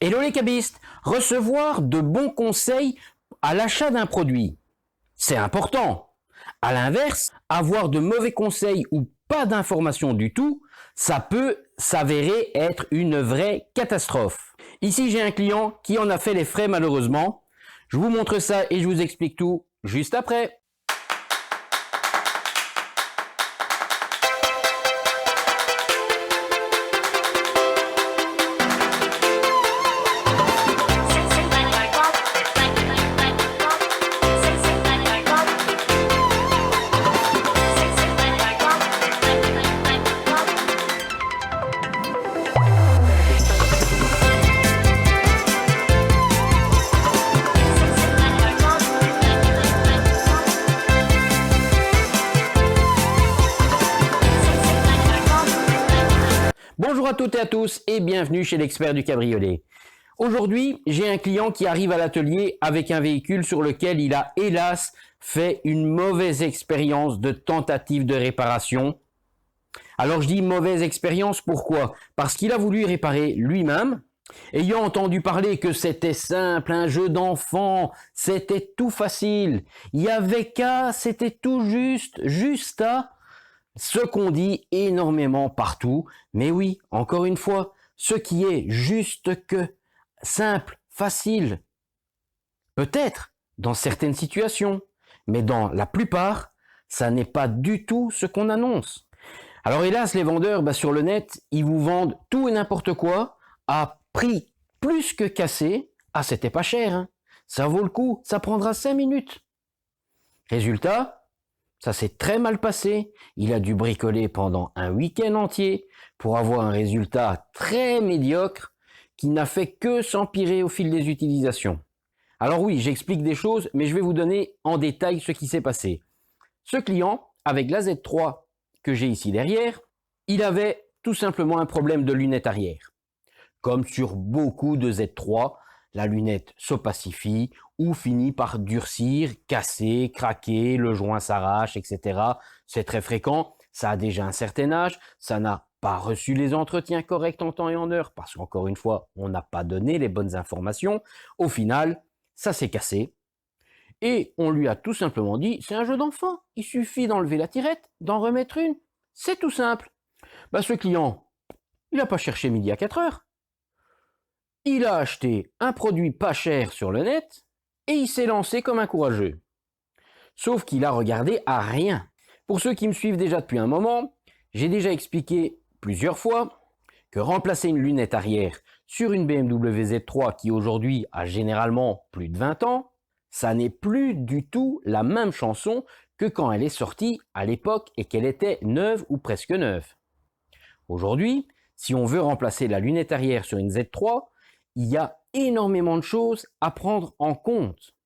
Hello les cabistes, recevoir de bons conseils à l'achat d'un produit, c'est important. À l'inverse, avoir de mauvais conseils ou pas d'informations du tout, ça peut s'avérer être une vraie catastrophe. Ici j'ai un client qui en a fait les frais malheureusement. Je vous montre ça et je vous explique tout juste après. Bonjour à toutes et à tous et bienvenue chez l'expert du cabriolet. Aujourd'hui, j'ai un client qui arrive à l'atelier avec un véhicule sur lequel il a hélas fait une mauvaise expérience de tentative de réparation. Alors je dis mauvaise expérience, pourquoi? Parce qu'il a voulu réparer lui-même, ayant entendu parler que c'était simple, un jeu d'enfant, c'était tout facile, il y avait qu'à, c'était tout juste à... Ce qu'on dit énormément partout, mais oui, encore une fois, ce qui est juste que, simple, facile, peut-être dans certaines situations, mais dans la plupart, ça n'est pas du tout ce qu'on annonce. Alors hélas, les vendeurs sur le net, ils vous vendent tout et n'importe quoi à prix plus que cassé. Ah, c'était pas cher, hein. Ça vaut le coup, ça prendra 5 minutes. Résultat, ça s'est très mal passé, il a dû bricoler pendant un week-end entier pour avoir un résultat très médiocre qui n'a fait que s'empirer au fil des utilisations. Alors oui, j'explique des choses, mais je vais vous donner en détail ce qui s'est passé. Ce client, avec la Z3 que j'ai ici derrière, il avait tout simplement un problème de lunette arrière. Comme sur beaucoup de Z3, la lunette s'opacifie ou finit par durcir, casser, craquer, le joint s'arrache, etc. C'est très fréquent, ça a déjà un certain âge, ça n'a pas reçu les entretiens corrects en temps et en heure, parce qu'encore une fois, on n'a pas donné les bonnes informations. Au final, ça s'est cassé. Et on lui a tout simplement dit, c'est un jeu d'enfant, il suffit d'enlever la tirette, d'en remettre une, c'est tout simple. Ce client, il n'a pas cherché midi à 4 heures. Il a acheté un produit pas cher sur le net et il s'est lancé comme un courageux. Sauf qu'il a regardé à rien. Pour ceux qui me suivent déjà depuis un moment, j'ai déjà expliqué plusieurs fois que remplacer une lunette arrière sur une BMW Z3 qui aujourd'hui a généralement plus de 20 ans, ça n'est plus du tout la même chanson que quand elle est sortie à l'époque et qu'elle était neuve ou presque neuve. Aujourd'hui, si on veut remplacer la lunette arrière sur une Z3, il y a énormément de choses à prendre en compte.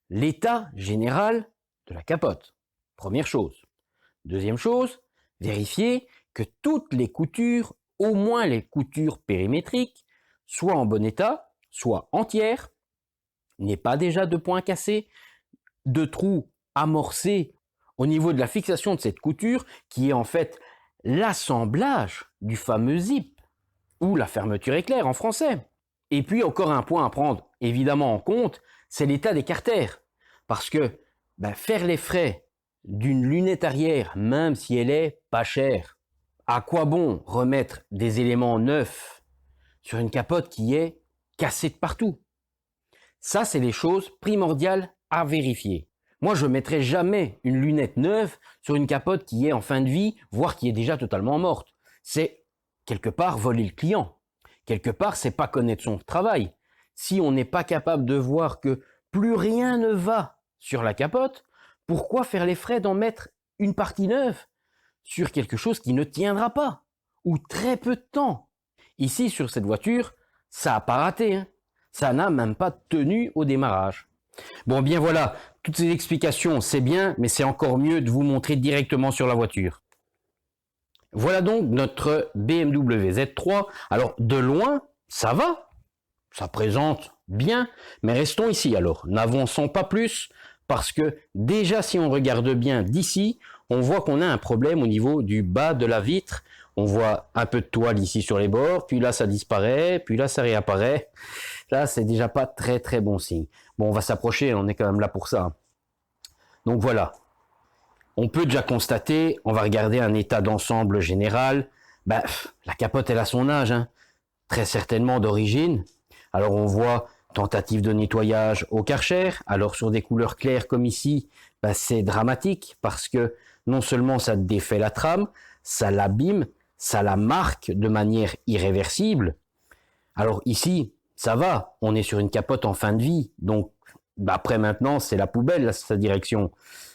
L'état général de la capote, première chose. Deuxième chose, vérifier que toutes les coutures, au moins les coutures périmétriques, soient en bon état, soient entières, n'aient pas déjà de points cassés, de trous amorcés au niveau de la fixation de cette couture, qui est en fait l'assemblage du fameux zip, ou la fermeture éclair en français. Et puis encore un point à prendre évidemment en compte, c'est l'état des carters. Parce que faire les frais d'une lunette arrière, même si elle est pas chère, à quoi bon remettre des éléments neufs sur une capote qui est cassée de partout? Ça, c'est les choses primordiales à vérifier. Moi, je ne mettrai jamais une lunette neuve sur une capote qui est en fin de vie, voire qui est déjà totalement morte. C'est quelque part voler le client. Quelque part, c'est pas connaître son travail. Si on n'est pas capable de voir que plus rien ne va sur la capote, pourquoi faire les frais d'en mettre une partie neuve sur quelque chose qui ne tiendra pas, ou très peu de temps? Ici, sur cette voiture, ça n'a pas raté, hein. Ça n'a même pas tenu au démarrage. Bon, bien voilà, toutes ces explications, c'est bien, mais c'est encore mieux de vous montrer directement sur la voiture. Voilà donc notre BMW Z3. Alors de loin, ça va, ça présente bien, mais restons ici alors, n'avançons pas plus, parce que déjà si on regarde bien d'ici, on voit qu'on a un problème au niveau du bas de la vitre, On voit un peu de toile ici sur les bords, puis là ça disparaît, puis là ça réapparaît. Là, c'est déjà pas très très bon signe. Bon, on va s'approcher, on est quand même là pour ça. Donc voilà. On peut déjà constater, on va regarder un état d'ensemble général. Ben, la capote, elle a son âge, hein. Très certainement d'origine. Alors on voit tentative de nettoyage au Karcher. Alors sur des couleurs claires comme ici, ben, c'est dramatique parce que non seulement ça défait la trame, ça l'abîme, ça la marque de manière irréversible. Alors ici, ça va, on est sur une capote en fin de vie, donc après maintenant c'est la poubelle là, sa direction.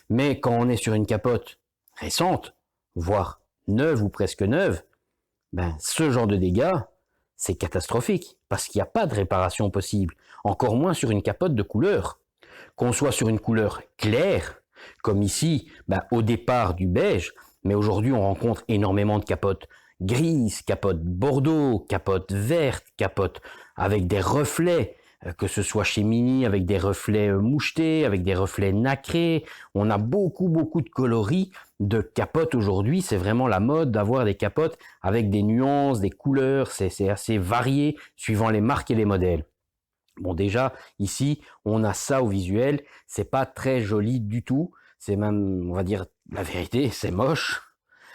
Mais quand on est sur une capote récente, voire neuve ou presque neuve, ben ce genre de dégâts, c'est catastrophique, parce qu'il n'y a pas de réparation possible, encore moins sur une capote de couleur. Qu'on soit sur une couleur claire, comme ici, ben, au départ du beige, mais aujourd'hui on rencontre énormément de capotes grises, capotes bordeaux, capotes vertes, capotes avec des reflets, que ce soit chez Mini avec des reflets mouchetés, avec des reflets nacrés. On a beaucoup de coloris de capotes aujourd'hui. C'est vraiment la mode d'avoir des capotes avec des nuances, des couleurs. C'est assez varié suivant les marques et les modèles. Bon, déjà, ici, on a ça au visuel. C'est pas très joli du tout. C'est même, on va dire la vérité, c'est moche.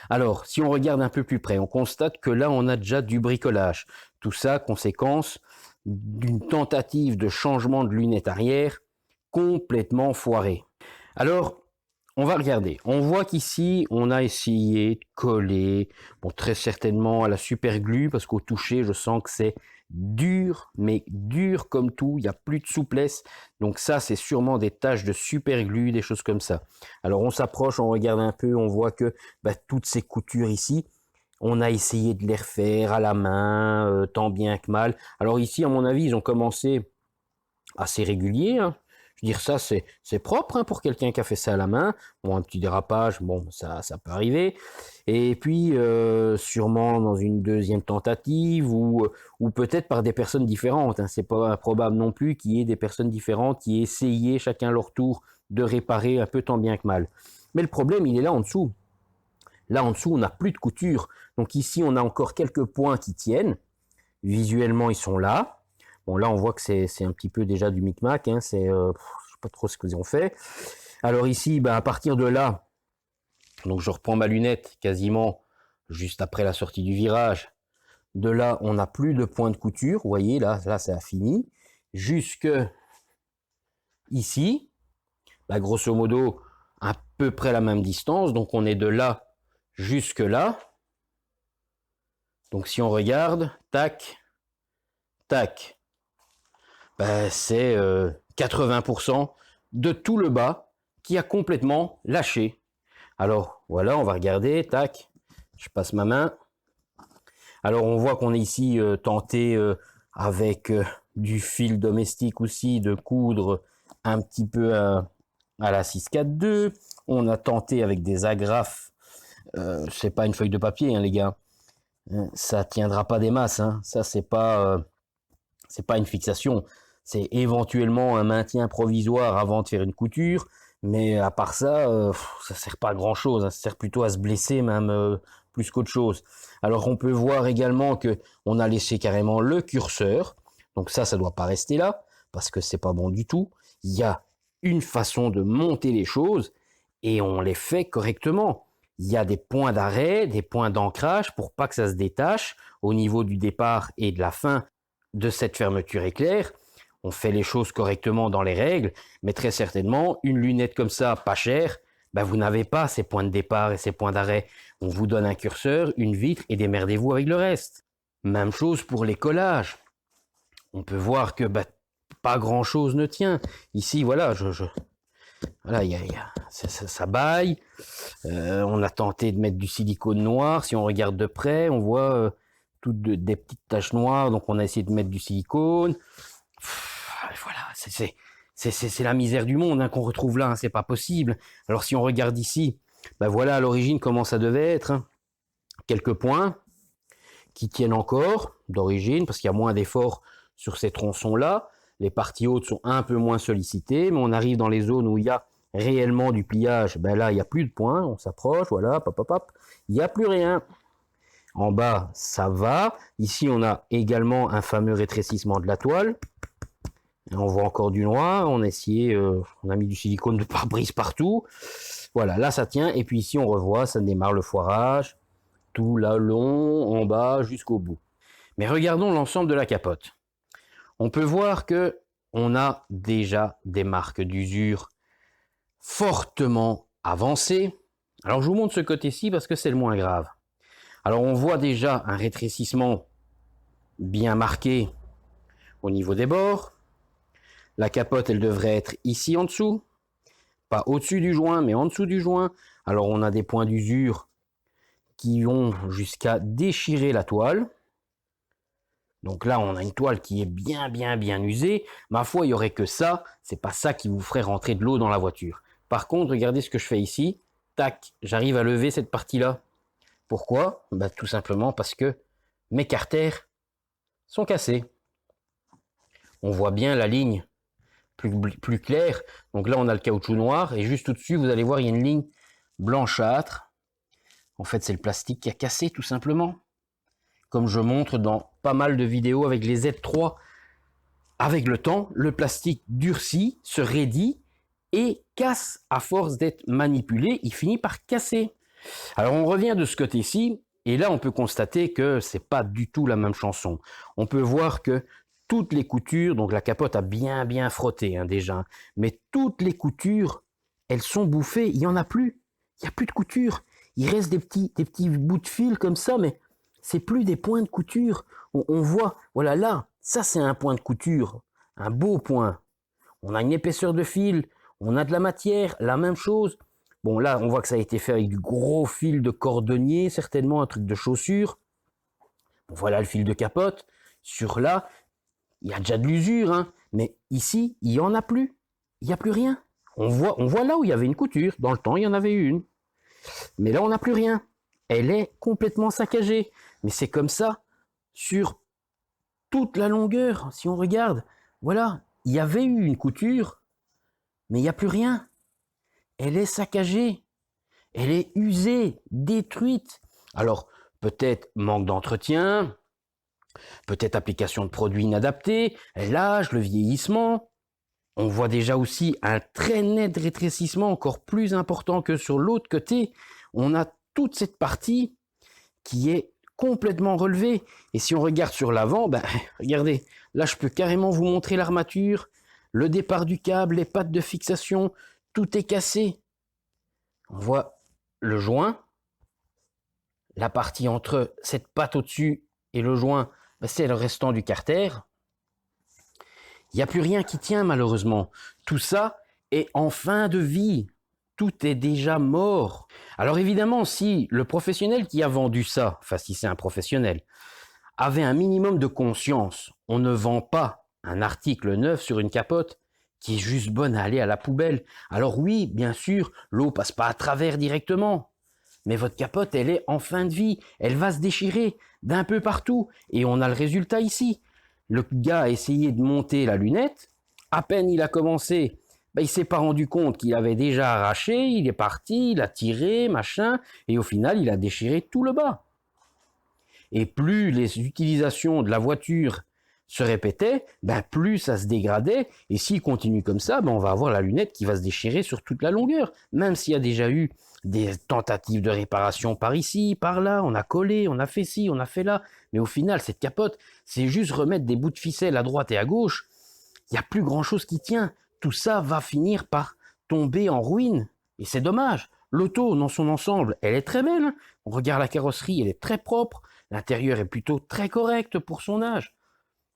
Alors, si on regarde un peu plus près, on constate que là, on a déjà du bricolage. Tout ça, conséquence d'une tentative de changement de lunettes arrière complètement foirée. Alors, on va regarder. On voit qu'ici, on a essayé de coller, bon, très certainement à la super glue, parce qu'au toucher, je sens que c'est dur, mais dur comme tout, il n'y a plus de souplesse. Donc ça, c'est sûrement des taches de super glue, des choses comme ça. Alors on s'approche, on regarde un peu, on voit que toutes ces coutures ici, on a essayé de les refaire à la main, tant bien que mal. Alors ici, à mon avis, ils ont commencé assez régulier, hein. Je veux dire, ça, c'est propre, hein, pour quelqu'un qui a fait ça à la main. Bon, un petit dérapage, bon, ça peut arriver. Et puis, sûrement dans une deuxième tentative, ou peut-être par des personnes différentes, hein. C'est pas improbable non plus qu'il y ait des personnes différentes qui aient essayé, chacun leur tour, de réparer un peu tant bien que mal. Mais le problème, il est là en dessous. Là en dessous, on n'a plus de couture. Donc ici, on a encore quelques points qui tiennent. Visuellement, ils sont là. Bon, là, on voit que c'est un petit peu déjà du micmac, hein. Je ne sais pas trop ce qu'ils ont fait. Alors ici, à partir de là, donc je reprends ma lunette quasiment juste après la sortie du virage. De là, on n'a plus de point de couture. Vous voyez, là ça a fini. Jusque ici, grosso modo, à peu près la même distance. Donc on est de là jusque là. Donc si on regarde, tac, tac, c'est 80% de tout le bas qui a complètement lâché. Alors voilà, on va regarder, tac, je passe ma main. Alors on voit qu'on est ici tenté avec du fil domestique aussi de coudre un petit peu à la 642. On a tenté avec des agrafes, c'est pas une feuille de papier, hein, les gars. Ça tiendra pas des masses, hein. Ça c'est pas une fixation. C'est éventuellement un maintien provisoire avant de faire une couture, mais à part ça, ça sert pas à grand chose, hein. Ça sert plutôt à se blesser même plus qu'autre chose. Alors on peut voir également que on a laissé carrément le curseur, donc ça doit pas rester là, parce que c'est pas bon du tout. Il y a une façon de monter les choses, et on les fait correctement. Il y a des points d'arrêt, des points d'ancrage pour pas que ça se détache au niveau du départ et de la fin de cette fermeture éclair. On fait les choses correctement dans les règles, mais très certainement, une lunette comme ça, pas chère, vous n'avez pas ces points de départ et ces points d'arrêt. On vous donne un curseur, une vitre et démerdez-vous avec le reste. Même chose pour les collages. On peut voir que pas grand-chose ne tient. Ici, voilà, voilà, ça baille. On a tenté de mettre du silicone noir. Si on regarde de près, on voit toutes des petites taches noires. Donc on a essayé de mettre du silicone. Voilà, c'est la misère du monde, hein, qu'on retrouve là, hein, c'est pas possible. Alors si on regarde ici, voilà à l'origine comment ça devait être, hein. Quelques points qui tiennent encore d'origine, parce qu'il y a moins d'efforts sur ces tronçons-là. Les parties hautes sont un peu moins sollicitées, mais on arrive dans les zones où il y a réellement du pliage. Là, il n'y a plus de points, on s'approche, voilà, pop, pop, pop. Il n'y a plus rien. En bas, ça va. Ici, on a également un fameux rétrécissement de la toile. Et on voit encore du noir. On a essayé, on a mis du silicone de pare-brise partout. Voilà, là, ça tient. Et puis ici, on revoit, ça démarre le foirage. Tout là, long, en bas, jusqu'au bout. Mais regardons l'ensemble de la capote. On peut voir que on a déjà des marques d'usure fortement avancées. Alors, je vous montre ce côté-ci parce que c'est le moins grave. Alors, on voit déjà un rétrécissement bien marqué au niveau des bords. La capote, elle devrait être ici en dessous. Pas au-dessus du joint, mais en dessous du joint. Alors, on a des points d'usure qui vont jusqu'à déchirer la toile. Donc là, on a une toile qui est bien usée. Ma foi, il n'y aurait que ça. C'est pas ça qui vous ferait rentrer de l'eau dans la voiture. Par contre, regardez ce que je fais ici. Tac, j'arrive à lever cette partie-là. Pourquoi? Bah, tout simplement parce que mes carters sont cassés. On voit bien la ligne plus claire. Donc là, on a le caoutchouc noir. Et juste au-dessus, vous allez voir, il y a une ligne blanchâtre. En fait, c'est le plastique qui a cassé, tout simplement. Comme je montre dans pas mal de vidéos avec les Z3. Avec le temps, le plastique durcit, se raidit et casse à force d'être manipulé. Il finit par casser. Alors, on revient de ce côté-ci. Et là, on peut constater que c'est pas du tout la même chanson. On peut voir que toutes les coutures, donc la capote a bien frotté déjà, mais toutes les coutures, elles sont bouffées, il n'y en a plus. Il n'y a plus de couture. Il reste des petits bouts de fil comme ça, mais c'est plus des points de couture. On voit, voilà là, ça c'est un point de couture, un beau point. On a une épaisseur de fil, on a de la matière, la même chose. Bon là, on voit que ça a été fait avec du gros fil de cordonnier, certainement un truc de chaussure. Bon, voilà le fil de capote. Sur là, il y a déjà de l'usure, hein, mais ici, il n'y en a plus. Il n'y a plus rien. On voit là où il y avait une couture. Dans le temps, il y en avait une. Mais là, on n'a plus rien. Elle est complètement saccagée. Mais c'est comme ça sur toute la longueur. Si on regarde, voilà, il y avait eu une couture, mais il n'y a plus rien. Elle est saccagée. Elle est usée, détruite. Alors, peut-être manque d'entretien, peut-être application de produits inadaptés, l'âge, le vieillissement. On voit déjà aussi un très net rétrécissement encore plus important que sur l'autre côté. On a toute cette partie qui est complètement relevée. Et si on regarde sur l'avant, ben, regardez, là je peux carrément vous montrer l'armature, le départ du câble, les pattes de fixation, tout est cassé. On voit le joint, la partie entre cette patte au-dessus et le joint, ben, c'est le restant du carter. Il n'y a plus rien qui tient malheureusement. Tout ça est en fin de vie. Tout est déjà mort. Alors évidemment, si le professionnel qui a vendu ça, enfin si c'est un professionnel, avait un minimum de conscience, on ne vend pas un article neuf sur une capote qui est juste bonne à aller à la poubelle. Alors oui, bien sûr, l'eau passe pas à travers directement. Mais votre capote, elle est en fin de vie. Elle va se déchirer d'un peu partout. Et on a le résultat ici. Le gars a essayé de monter la lunette. À peine il a commencé, ben, il s'est pas rendu compte qu'il avait déjà arraché. Il est parti, il a tiré, machin. Et au final, il a déchiré tout le bas. Et plus les utilisations de la voiture se répétaient, ben plus ça se dégradait. Et s'il continue comme ça, ben on va avoir la lunette qui va se déchirer sur toute la longueur. Même s'il y a déjà eu des tentatives de réparation par ici, par là, on a collé, on a fait ci, on a fait là. Mais au final, cette capote, c'est juste remettre des bouts de ficelle à droite et à gauche. Il n'y a plus grand-chose qui tient. Tout ça va finir par tomber en ruine. Et c'est dommage. L'auto, dans son ensemble, elle est très belle. On regarde la carrosserie, elle est très propre. L'intérieur est plutôt très correct pour son âge.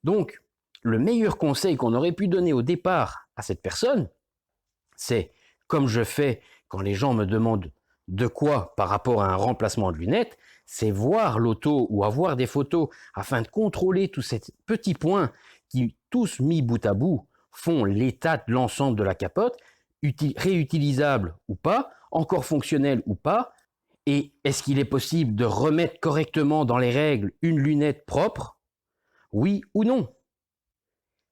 Donc, le meilleur conseil qu'on aurait pu donner au départ à cette personne, c'est, comme je fais quand les gens me demandent de quoi par rapport à un remplacement de lunettes, c'est voir l'auto ou avoir des photos afin de contrôler tous ces petits points qui, tous mis bout à bout, font l'état de l'ensemble de la capote, réutilisable ou pas, encore fonctionnel ou pas, et est-ce qu'il est possible de remettre correctement dans les règles une lunette propre? Oui ou non?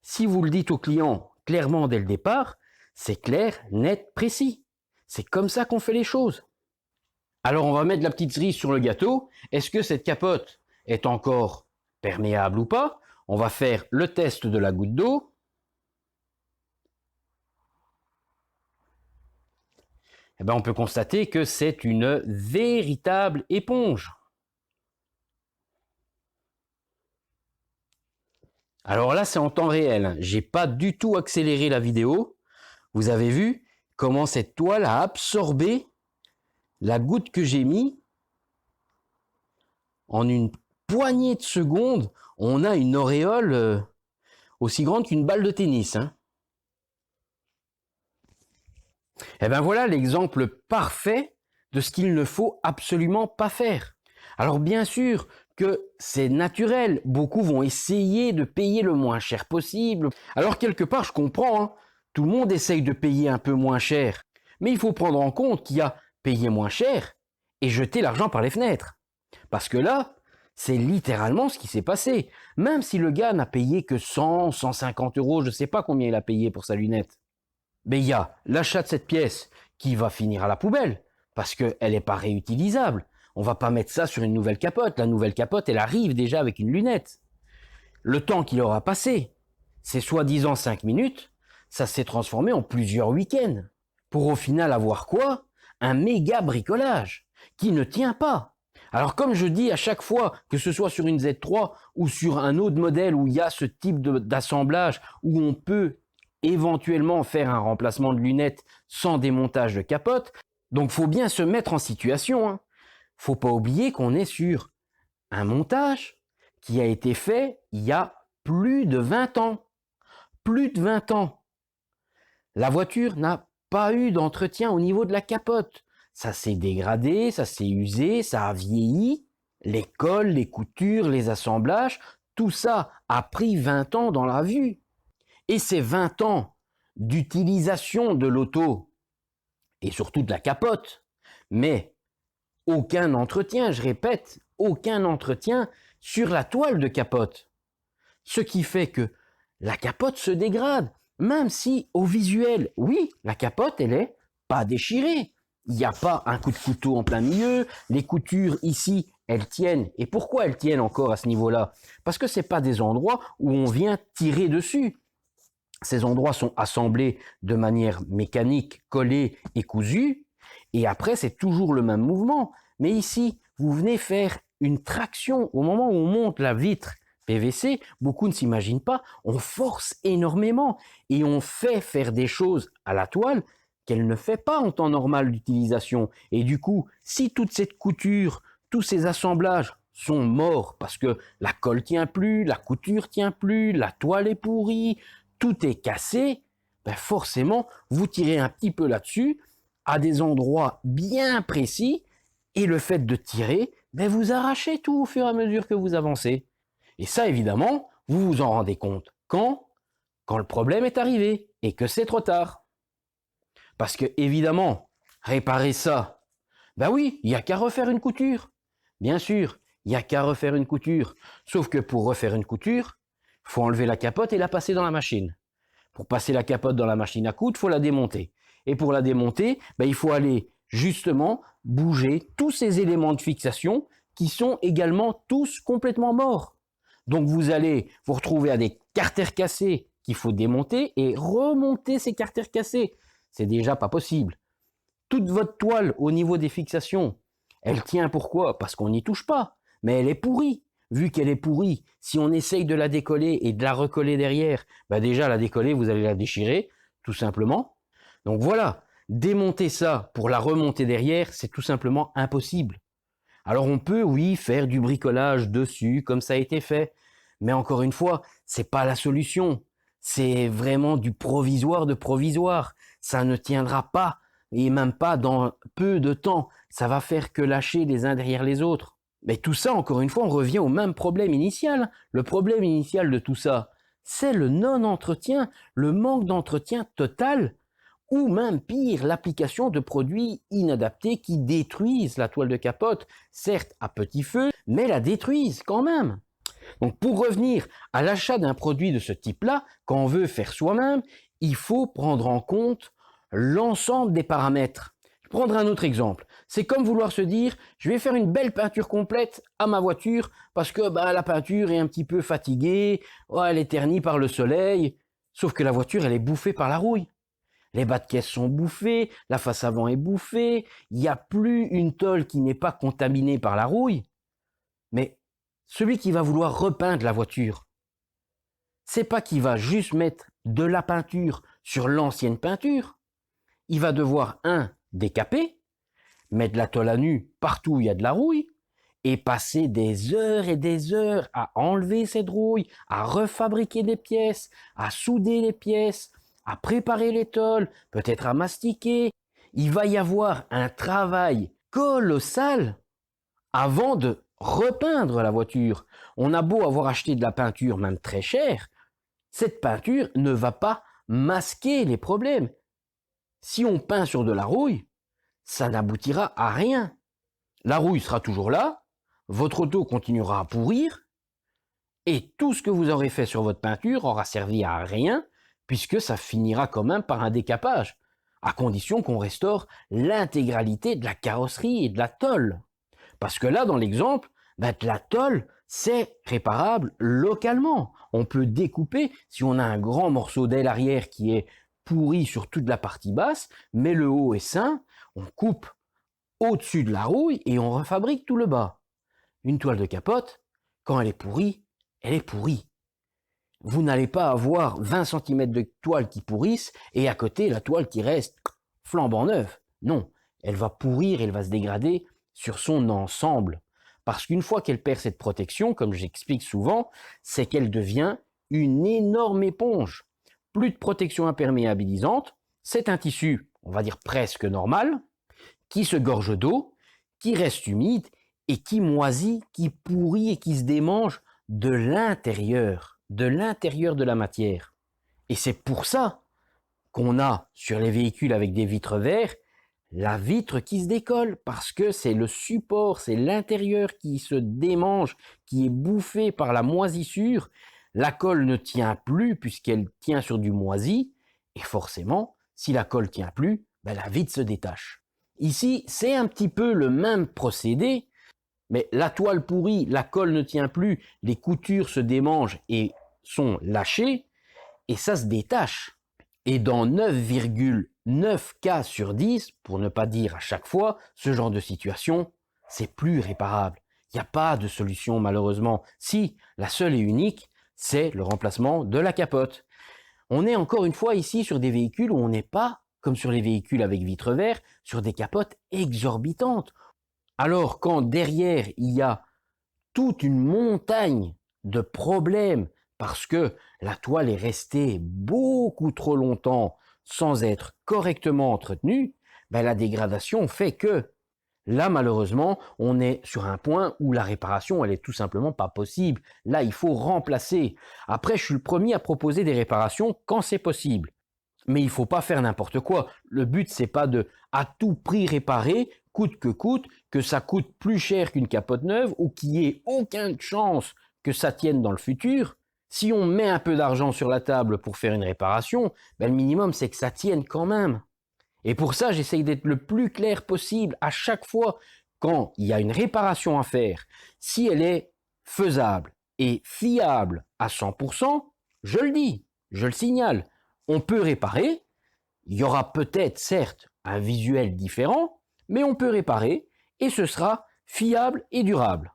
Si vous le dites au client clairement dès le départ, c'est clair, net, précis. C'est comme ça qu'on fait les choses. Alors on va mettre la petite cerise sur le gâteau. Est-ce que cette capote est encore perméable ou pas? On va faire le test de la goutte d'eau. Eh ben, on peut constater que c'est une véritable éponge. Alors là, c'est en temps réel. J'ai pas du tout accéléré la vidéo. Vous avez vu comment cette toile a absorbé la goutte que j'ai mis. En une poignée de secondes, on a une auréole aussi grande qu'une balle de tennis. Et bien voilà l'exemple parfait de ce qu'il ne faut absolument pas faire. Alors bien sûr que c'est naturel, beaucoup vont essayer de payer le moins cher possible. Alors quelque part je comprends, tout le monde essaye de payer un peu moins cher. Mais il faut prendre en compte qu'il y a payer moins cher et jeter l'argent par les fenêtres. Parce que là, c'est littéralement ce qui s'est passé. Même si le gars n'a payé que 100, 150 euros, je ne sais pas combien il a payé pour sa lunette. Mais il y a l'achat de cette pièce qui va finir à la poubelle parce qu'elle n'est pas réutilisable. On va pas mettre ça sur une nouvelle capote. La nouvelle capote, elle arrive déjà avec une lunette. Le temps qu'il aura passé, c'est soi-disant 5 minutes, ça s'est transformé en plusieurs week-ends. Pour au final avoir quoi? Un méga bricolage qui ne tient pas. Alors comme je dis à chaque fois, que ce soit sur une Z3 ou sur un autre modèle où il y a ce type d'assemblage où on peut éventuellement faire un remplacement de lunettes sans démontage de capote, donc faut bien se mettre en situation. Faut pas oublier qu'on est sur un montage qui a été fait il y a plus de 20 ans. Plus de 20 ans. La voiture n'a pas eu d'entretien au niveau de la capote. Ça s'est dégradé, ça s'est usé, ça a vieilli. Les cols, les coutures, les assemblages, tout ça a pris 20 ans dans la vue. Et ces 20 ans d'utilisation de l'auto, et surtout de la capote, mais aucun entretien, je répète, aucun entretien sur la toile de capote. Ce qui fait que la capote se dégrade, même si au visuel, oui, la capote, elle est pas déchirée. Il n'y a pas un coup de couteau en plein milieu, les coutures ici, elles tiennent. Et pourquoi elles tiennent encore à ce niveau-là? Parce que ce n'est pas des endroits où on vient tirer dessus. Ces endroits sont assemblés de manière mécanique, collés et cousus, et après c'est toujours le même mouvement. Mais ici, vous venez faire une traction au moment où on monte la vitre PVC, beaucoup ne s'imaginent pas, on force énormément et on fait faire des choses à la toile qu'elle ne fait pas en temps normal d'utilisation. Et du coup, si toute cette couture, tous ces assemblages sont morts parce que la colle tient plus, la couture tient plus, la toile est pourrie, tout est cassé, ben forcément, vous tirez un petit peu là-dessus, à des endroits bien précis, et le fait de tirer, ben vous arrachez tout au fur et à mesure que vous avancez. Et ça, évidemment, vous vous en rendez compte. Quand le problème est arrivé, et que c'est trop tard. Parce que, évidemment, réparer ça, ben oui, il n'y a qu'à refaire une couture. Bien sûr, il n'y a qu'à refaire une couture. Sauf que pour refaire une couture, il faut enlever la capote et la passer dans la machine. Pour passer la capote dans la machine à coudre, il faut la démonter. Et pour la démonter, ben, il faut aller justement bouger tous ces éléments de fixation qui sont également tous complètement morts. Donc vous allez vous retrouver à des carters cassés qu'il faut démonter et remonter ces carters cassés. C'est déjà pas possible. Toute votre toile au niveau des fixations, elle tient pourquoi? Parce qu'on n'y touche pas. Mais elle est pourrie. Vu qu'elle est pourrie, si on essaye de la décoller et de la recoller derrière, bah déjà la décoller, vous allez la déchirer, tout simplement. Donc voilà, démonter ça pour la remonter derrière, c'est tout simplement impossible. Alors on peut, oui, faire du bricolage dessus, comme ça a été fait, mais encore une fois, c'est pas la solution. C'est vraiment du provisoire de provisoire. Ça ne tiendra pas, et même pas dans peu de temps. Ça va faire que lâcher les uns derrière les autres. Mais tout ça, encore une fois, on revient au même problème initial. Le problème initial de tout ça, c'est le non-entretien, le manque d'entretien total, ou même pire, l'application de produits inadaptés qui détruisent la toile de capote, certes à petit feu, mais la détruisent quand même. Donc pour revenir à l'achat d'un produit de ce type-là, quand on veut faire soi-même, il faut prendre en compte l'ensemble des paramètres. Prendre un autre exemple, c'est comme vouloir se dire je vais faire une belle peinture complète à ma voiture parce que la peinture est un petit peu fatiguée, elle est ternie par le soleil, sauf que la voiture elle est bouffée par la rouille. Les bas de caisse sont bouffés, la face avant est bouffée, il n'y a plus une tôle qui n'est pas contaminée par la rouille. Mais celui qui va vouloir repeindre la voiture, c'est pas qu'il va juste mettre de la peinture sur l'ancienne peinture. Il va devoir, décaper, mettre la tôle à nu partout où il y a de la rouille, et passer des heures et des heures à enlever cette rouille, à refabriquer des pièces, à souder les pièces, à préparer les tôles, peut-être à mastiquer. Il va y avoir un travail colossal avant de repeindre la voiture. On a beau avoir acheté de la peinture, même très chère, cette peinture ne va pas masquer les problèmes. Si on peint sur de la rouille, ça n'aboutira à rien. La rouille sera toujours là, votre auto continuera à pourrir, et tout ce que vous aurez fait sur votre peinture aura servi à rien, puisque ça finira quand même par un décapage, à condition qu'on restaure l'intégralité de la carrosserie et de la tôle. Parce que là, dans l'exemple, la tôle, c'est réparable localement. On peut découper, si on a un grand morceau d'aile arrière qui est pourri sur toute la partie basse, mais le haut est sain, on coupe au-dessus de la rouille et on refabrique tout le bas. Une toile de capote, quand elle est pourrie, elle est pourrie. Vous n'allez pas avoir 20 cm de toile qui pourrissent et à côté la toile qui reste flambant neuve. Non, elle va pourrir, elle va se dégrader sur son ensemble. Parce qu'une fois qu'elle perd cette protection, comme j'explique souvent, c'est qu'elle devient une énorme éponge. Plus de protection imperméabilisante, c'est un tissu, on va dire presque normal, qui se gorge d'eau, qui reste humide et qui moisit, qui pourrit et qui se démange de l'intérieur de la matière. Et c'est pour ça qu'on a sur les véhicules avec des vitres verres la vitre qui se décolle, parce que c'est le support, c'est l'intérieur qui se démange, qui est bouffé par la moisissure. La colle ne tient plus puisqu'elle tient sur du moisi, et forcément, si la colle tient plus, la vitre se détache. Ici, c'est un petit peu le même procédé, mais la toile pourrie, la colle ne tient plus, les coutures se démangent et sont lâchées, et ça se détache. Et dans 9,9 cas sur 10, pour ne pas dire à chaque fois, ce genre de situation, c'est plus réparable. Il n'y a pas de solution malheureusement. Si, la seule et unique, c'est le remplacement de la capote. On est encore une fois ici sur des véhicules où on n'est pas, comme sur les véhicules avec vitre verre, sur des capotes exorbitantes. Alors quand derrière il y a toute une montagne de problèmes parce que la toile est restée beaucoup trop longtemps sans être correctement entretenue, la dégradation fait que là, malheureusement, on est sur un point où la réparation, elle est tout simplement pas possible. Là, il faut remplacer. Après, je suis le premier à proposer des réparations quand c'est possible. Mais il faut pas faire n'importe quoi. Le but, c'est pas de à tout prix réparer, coûte, que ça coûte plus cher qu'une capote neuve ou qu'il y ait aucune chance que ça tienne dans le futur. Si on met un peu d'argent sur la table pour faire une réparation, le minimum, c'est que ça tienne quand même. Et pour ça, j'essaye d'être le plus clair possible à chaque fois quand il y a une réparation à faire. Si elle est faisable et fiable à 100%, je le dis, je le signale. On peut réparer, il y aura peut-être certes un visuel différent, mais on peut réparer et ce sera fiable et durable.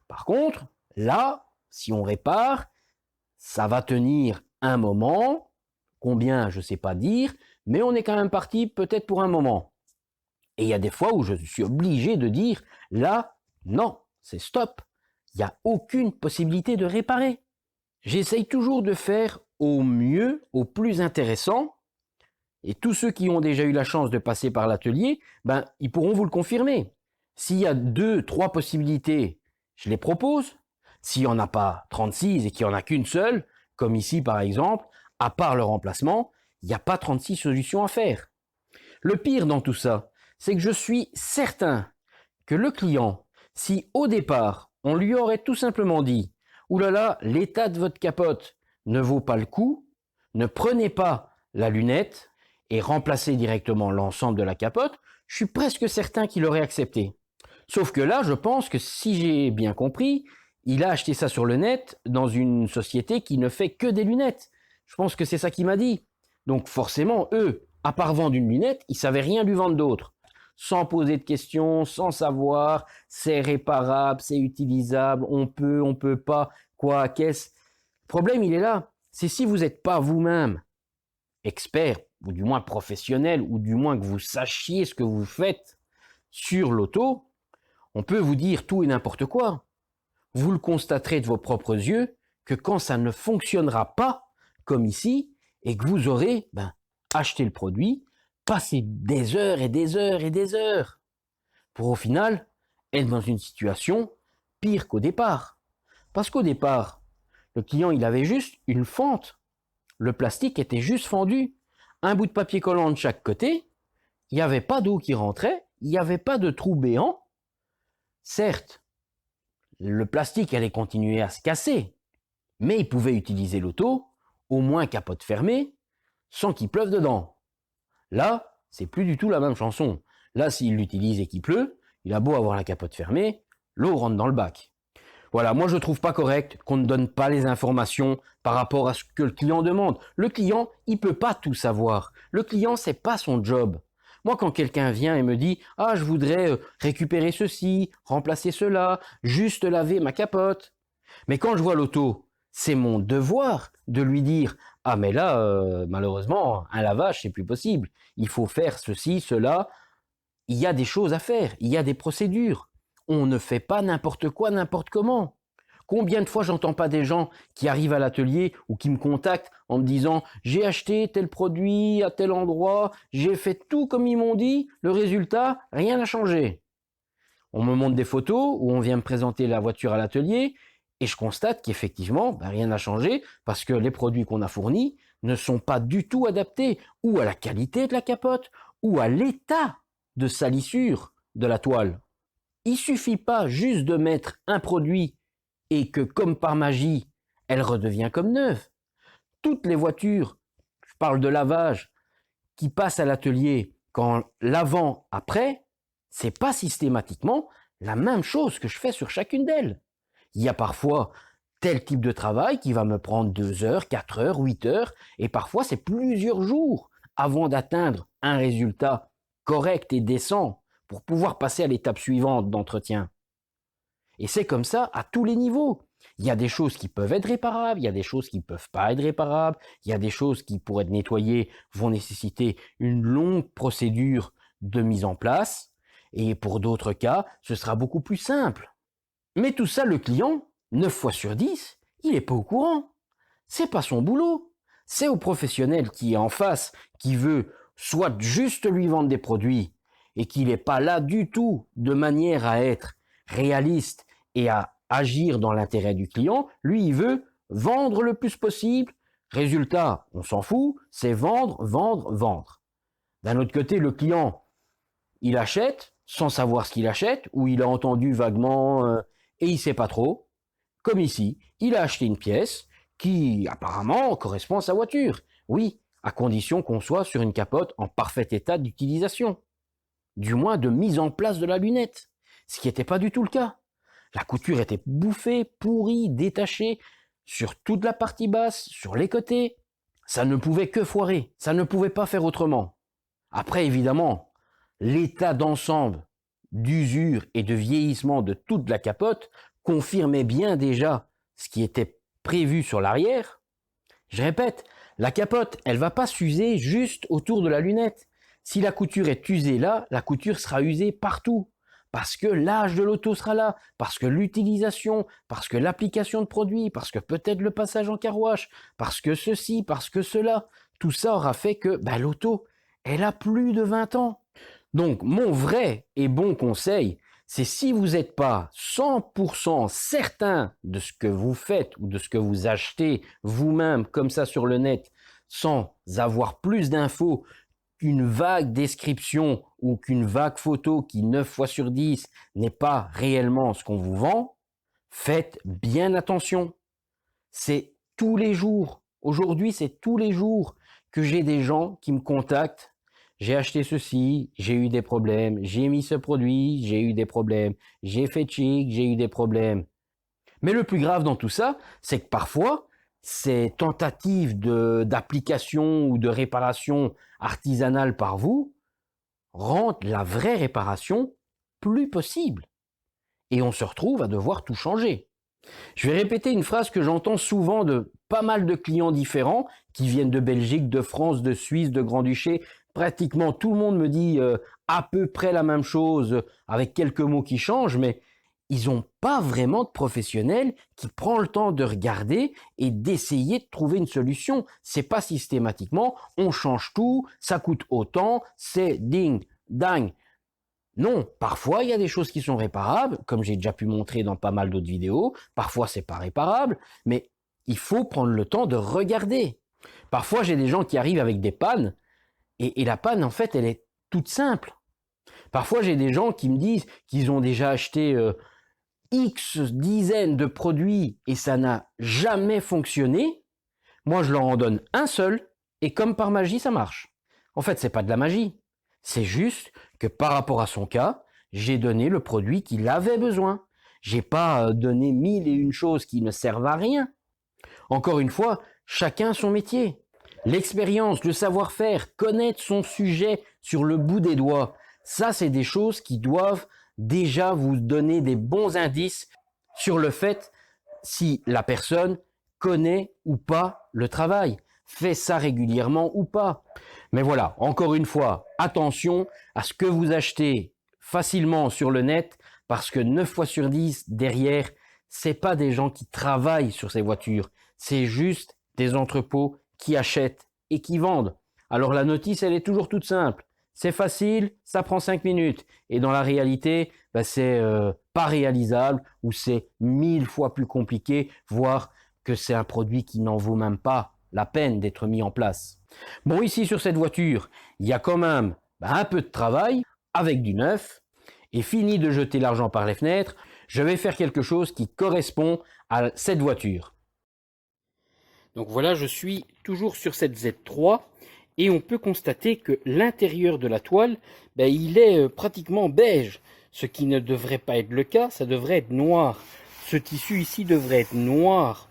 Par contre, là, si on répare, ça va tenir un moment, combien je ne sais pas dire, mais on est quand même parti peut-être pour un moment. Et il y a des fois où je suis obligé de dire, là, non, c'est stop, il n'y a aucune possibilité de réparer. J'essaye toujours de faire au mieux, au plus intéressant, et tous ceux qui ont déjà eu la chance de passer par l'atelier, ils pourront vous le confirmer. S'il y a 2, 3 possibilités, je les propose. S'il n'y en a pas 36 et qu'il n'y en a qu'une seule, comme ici par exemple, à part le remplacement, il n'y a pas 36 solutions à faire. Le pire dans tout ça, c'est que je suis certain que le client, si au départ, on lui aurait tout simplement dit « Ouh là là, l'état de votre capote ne vaut pas le coup, ne prenez pas la lunette et remplacez directement l'ensemble de la capote », je suis presque certain qu'il aurait accepté. Sauf que là, je pense que si j'ai bien compris, il a acheté ça sur le net dans une société qui ne fait que des lunettes. Je pense que c'est ça qu'il m'a dit. Donc forcément, eux, à part vendre une lunette, ils savaient rien lui vendre d'autre. Sans poser de questions, sans savoir, c'est réparable, c'est utilisable, on peut pas, quoi, qu'est-ce. Le problème, il est là. C'est si vous n'êtes pas vous-même expert, ou du moins professionnel, ou du moins que vous sachiez ce que vous faites sur l'auto, on peut vous dire tout et n'importe quoi. Vous le constaterez de vos propres yeux que quand ça ne fonctionnera pas, comme ici, et que vous aurez acheté le produit, passé des heures et des heures et des heures, pour au final être dans une situation pire qu'au départ. Parce qu'au départ, le client il avait juste une fente, le plastique était juste fendu, un bout de papier collant de chaque côté, il n'y avait pas d'eau qui rentrait, il n'y avait pas de trou béant. Certes, le plastique allait continuer à se casser, mais il pouvait utiliser l'auto, au moins capote fermée, sans qu'il pleuve dedans. Là, c'est plus du tout la même chanson. Là, s'il l'utilise et qu'il pleut, il a beau avoir la capote fermée, l'eau rentre dans le bac. Voilà, moi je trouve pas correct qu'on ne donne pas les informations par rapport à ce que le client demande. Le client, il peut pas tout savoir. Le client, c'est pas son job. Moi, quand quelqu'un vient et me dit « Ah, je voudrais récupérer ceci, remplacer cela, juste laver ma capote. » Mais quand je vois l'auto, c'est mon devoir de lui dire « Ah, mais là, malheureusement, un lavage, c'est plus possible. Il faut faire ceci, cela. » Il y a des choses à faire, il y a des procédures. On ne fait pas n'importe quoi, n'importe comment. Combien de fois j'entends pas des gens qui arrivent à l'atelier ou qui me contactent en me disant « J'ai acheté tel produit à tel endroit, j'ai fait tout comme ils m'ont dit, le résultat, rien n'a changé. » On me montre des photos où on vient me présenter la voiture à l'atelier et je constate qu'effectivement, rien n'a changé parce que les produits qu'on a fournis ne sont pas du tout adaptés ou à la qualité de la capote ou à l'état de salissure de la toile. Il suffit pas juste de mettre un produit et que, comme par magie, elle redevient comme neuve. Toutes les voitures, je parle de lavage, qui passent à l'atelier quand l'avant après, c'est pas systématiquement la même chose que je fais sur chacune d'elles. Il y a parfois tel type de travail qui va me prendre 2 heures, 4 heures, 8 heures, et parfois c'est plusieurs jours avant d'atteindre un résultat correct et décent pour pouvoir passer à l'étape suivante d'entretien. Et c'est comme ça à tous les niveaux. Il y a des choses qui peuvent être réparables, il y a des choses qui ne peuvent pas être réparables, il y a des choses qui, pour être nettoyées, vont nécessiter une longue procédure de mise en place, et pour d'autres cas, ce sera beaucoup plus simple. Mais tout ça, le client, 9 fois sur 10, il n'est pas au courant. C'est pas son boulot. C'est au professionnel qui est en face, qui veut soit juste lui vendre des produits, et qu'il n'est pas là du tout de manière à être réaliste et à agir dans l'intérêt du client. Lui, il veut vendre le plus possible. Résultat, on s'en fout, c'est vendre, vendre, vendre. D'un autre côté, le client, il achète sans savoir ce qu'il achète, ou il a entendu vaguement et il sait pas trop. Comme ici, il a acheté une pièce qui apparemment correspond à sa voiture. Oui, à condition qu'on soit sur une capote en parfait état d'utilisation. Du moins de mise en place de la lunette, ce qui n'était pas du tout le cas. La couture était bouffée, pourrie, détachée, sur toute la partie basse, sur les côtés. Ça ne pouvait que foirer, ça ne pouvait pas faire autrement. Après, évidemment, l'état d'ensemble d'usure et de vieillissement de toute la capote confirmait bien déjà ce qui était prévu sur l'arrière. Je répète, la capote, elle va pas s'user juste autour de la lunette. Si la couture est usée là, la couture sera usée partout. Parce que l'âge de l'auto sera là, parce que l'utilisation, parce que l'application de produits, parce que peut-être le passage en carwash, parce que ceci, parce que cela, tout ça aura fait que l'auto, elle a plus de 20 ans. Donc mon vrai et bon conseil, c'est si vous n'êtes pas 100% certain de ce que vous faites ou de ce que vous achetez vous-même comme ça sur le net, sans avoir plus d'infos qu'une vague description ou qu'une vague photo qui 9 fois sur 10 n'est pas réellement ce qu'on vous vend, faites bien attention. C'est tous les jours, aujourd'hui c'est tous les jours que j'ai des gens qui me contactent j'ai acheté ceci, j'ai eu des problèmes, j'ai mis ce produit, j'ai eu des problèmes, j'ai fait chic, j'ai eu des problèmes. Mais le plus grave dans tout ça, c'est que parfois, ces tentatives d'application ou de réparation artisanale par vous rendent la vraie réparation plus possible. Et on se retrouve à devoir tout changer. Je vais répéter une phrase que j'entends souvent de pas mal de clients différents qui viennent de Belgique, de France, de Suisse, de Grand-Duché. Pratiquement tout le monde me dit à peu près la même chose avec quelques mots qui changent, mais ils n'ont pas vraiment de professionnel qui prend le temps de regarder et d'essayer de trouver une solution. C'est pas systématiquement on change tout, ça coûte autant, c'est ding, dang. Non, parfois il y a des choses qui sont réparables, comme j'ai déjà pu montrer dans pas mal d'autres vidéos. Parfois c'est pas réparable, mais il faut prendre le temps de regarder. Parfois j'ai des gens qui arrivent avec des pannes et la panne en fait elle est toute simple. Parfois j'ai des gens qui me disent qu'ils ont déjà acheté X dizaines de produits et ça n'a jamais fonctionné. Moi je leur en donne un seul et comme par magie ça marche. En fait c'est pas de la magie. C'est juste que par rapport à son cas, j'ai donné le produit qu'il avait besoin. J'ai pas donné 1001 choses qui ne servent à rien. Encore une fois, chacun son métier. L'expérience, le savoir-faire, connaître son sujet sur le bout des doigts, ça c'est des choses qui doivent déjà vous donner des bons indices sur le fait si la personne connaît ou pas le travail, fait ça régulièrement ou pas. Mais voilà, encore une fois, attention à ce que vous achetez facilement sur le net parce que 9 fois sur 10 derrière, c'est pas des gens qui travaillent sur ces voitures, c'est juste des entrepôts qui achètent et qui vendent. Alors la notice, elle est toujours toute simple. C'est facile, ça prend 5 minutes. Et dans la réalité, c'est pas réalisable ou c'est 1000 fois plus compliqué, voire que c'est un produit qui n'en vaut même pas la peine d'être mis en place. Bon, ici sur cette voiture, il y a quand même un peu de travail avec du neuf. Et fini de jeter l'argent par les fenêtres, je vais faire quelque chose qui correspond à cette voiture. Donc voilà, je suis toujours sur cette Z3 et on peut constater que l'intérieur de la toile, il est pratiquement beige, ce qui ne devrait pas être le cas, ça devrait être noir. Ce tissu ici devrait être noir,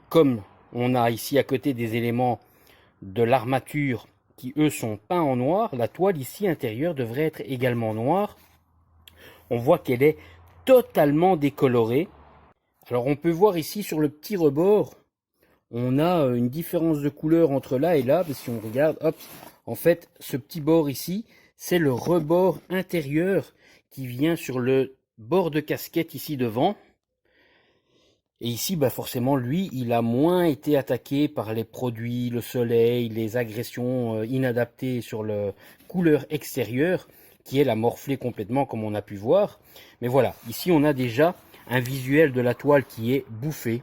comme on a ici à côté des éléments de l'armature qui eux sont peints en noir. La toile ici intérieure devrait être également noire. On voit qu'elle est totalement décolorée. Alors on peut voir ici sur le petit rebord, on a une différence de couleur entre là et là. Si on regarde, hop, en fait, ce petit bord ici, c'est le rebord intérieur qui vient sur le bord de casquette ici devant. Et ici, forcément, lui, il a moins été attaqué par les produits, le soleil, les agressions inadaptées sur la couleur extérieure, qui est la morflée complètement, comme on a pu voir. Mais voilà, ici, on a déjà un visuel de la toile qui est bouffé.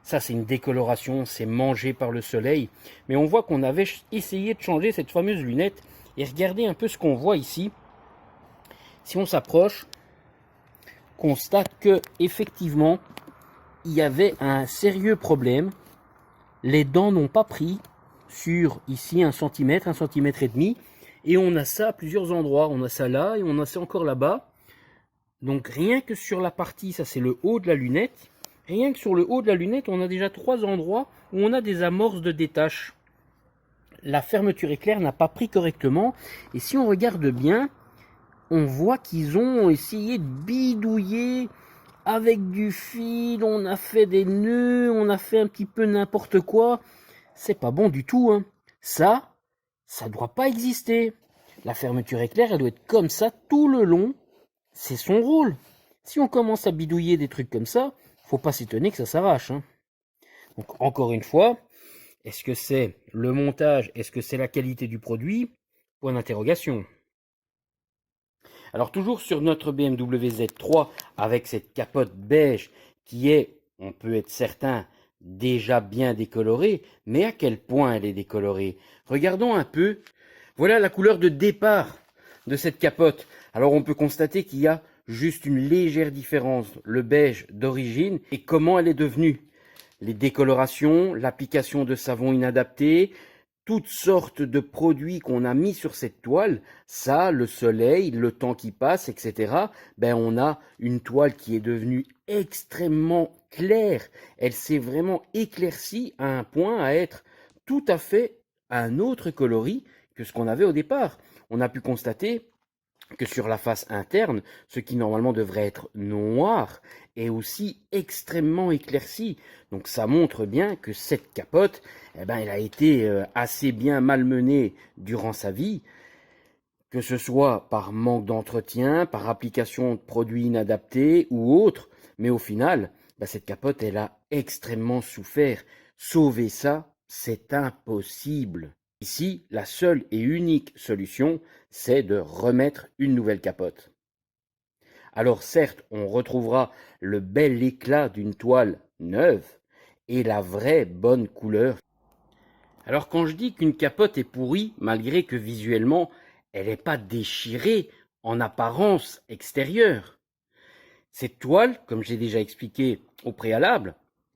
Ça, c'est une décoloration, c'est mangé par le soleil. Mais on voit qu'on avait essayé de changer cette fameuse lunette. Et regardez un peu ce qu'on voit ici. Si on s'approche, constate que effectivement, il y avait un sérieux problème. Les dents n'ont pas pris sur ici 1 cm, 1 cm et demi. Et on a ça à plusieurs endroits. On a ça là et on a ça encore là-bas. Donc rien que sur la partie, ça c'est le haut de la lunette. Rien que sur le haut de la lunette, on a déjà 3 endroits où on a des amorces de détache. La fermeture éclair n'a pas pris correctement. Et si on regarde bien, on voit qu'ils ont essayé de bidouiller avec du fil. On a fait des nœuds, on a fait un petit peu n'importe quoi. C'est pas bon du tout, hein. Ça doit pas exister. La fermeture éclair, elle doit être comme ça tout le long. C'est son rôle. Si on commence à bidouiller des trucs comme ça, faut pas s'étonner que ça s'arrache, hein. Donc encore une fois, est-ce que c'est le montage, est-ce que c'est la qualité du produit? Point d'interrogation. Alors toujours sur notre BMW Z3 avec cette capote beige qui est, on peut être certain, déjà bien décolorée, mais à quel point elle est décolorée? Regardons un peu. Voilà la couleur de départ de cette capote. Alors on peut constater qu'il y a juste une légère différence, le beige d'origine et comment elle est devenue. Les décolorations, l'application de savon inadapté, toutes sortes de produits qu'on a mis sur cette toile, ça, le soleil, le temps qui passe, etc., ben on a une toile qui est devenue extrêmement claire. Elle s'est vraiment éclaircie à un point à être tout à fait un autre coloris que ce qu'on avait au départ. On a pu constater que sur la face interne, ce qui normalement devrait être noir est aussi extrêmement éclairci. Donc ça montre bien que cette capote, eh ben, elle a été assez bien malmenée durant sa vie, que ce soit par manque d'entretien, par application de produits inadaptés ou autres, mais au final, ben, cette capote, elle a extrêmement souffert. Sauver ça, c'est impossible. Ici, la seule et unique solution, c'est de remettre une nouvelle capote. Alors certes, on retrouvera le bel éclat d'une toile neuve et la vraie bonne couleur. Alors quand je dis qu'une capote est pourrie, malgré que visuellement, elle n'est pas déchirée en apparence extérieure. Cette toile, comme j'ai déjà expliqué au préalable,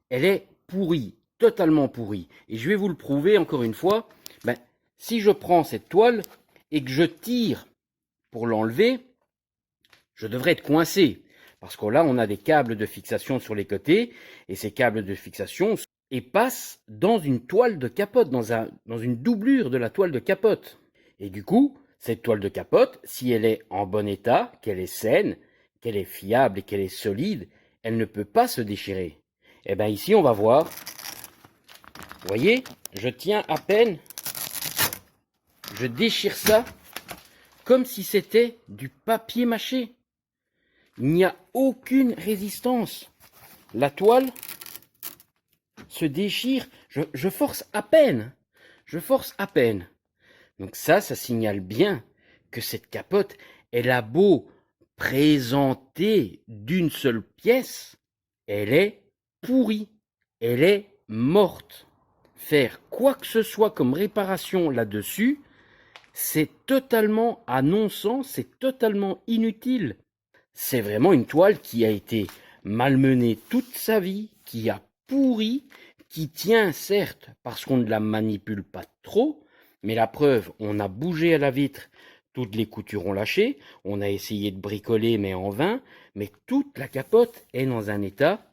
elle est pourrie, totalement pourrie. Et je vais vous le prouver encore une fois. Ben, si je prends cette toile et que je tire pour l'enlever, je devrais être coincé. Parce que là, on a des câbles de fixation sur les côtés, et ces câbles de fixation passent dans une toile de capote, dans une doublure de la toile de capote. Et du coup, cette toile de capote, si elle est en bon état, qu'elle est saine, qu'elle est fiable et qu'elle est solide, elle ne peut pas se déchirer. Et bien ici, on va voir. Vous voyez, je tiens à peine, je déchire ça comme si c'était du papier mâché. Il n'y a aucune résistance. La toile se déchire, je force à peine. Je force à peine. Donc ça signale bien que cette capote, elle a beau présenter d'une seule pièce, elle est pourrie, elle est morte. Faire quoi que ce soit comme réparation là-dessus, c'est totalement à non-sens, c'est totalement inutile. C'est vraiment une toile qui a été malmenée toute sa vie, qui a pourri, qui tient certes parce qu'on ne la manipule pas trop, mais la preuve, on a bougé à la vitre, toutes les coutures ont lâché, on a essayé de bricoler mais en vain, mais toute la capote est dans un état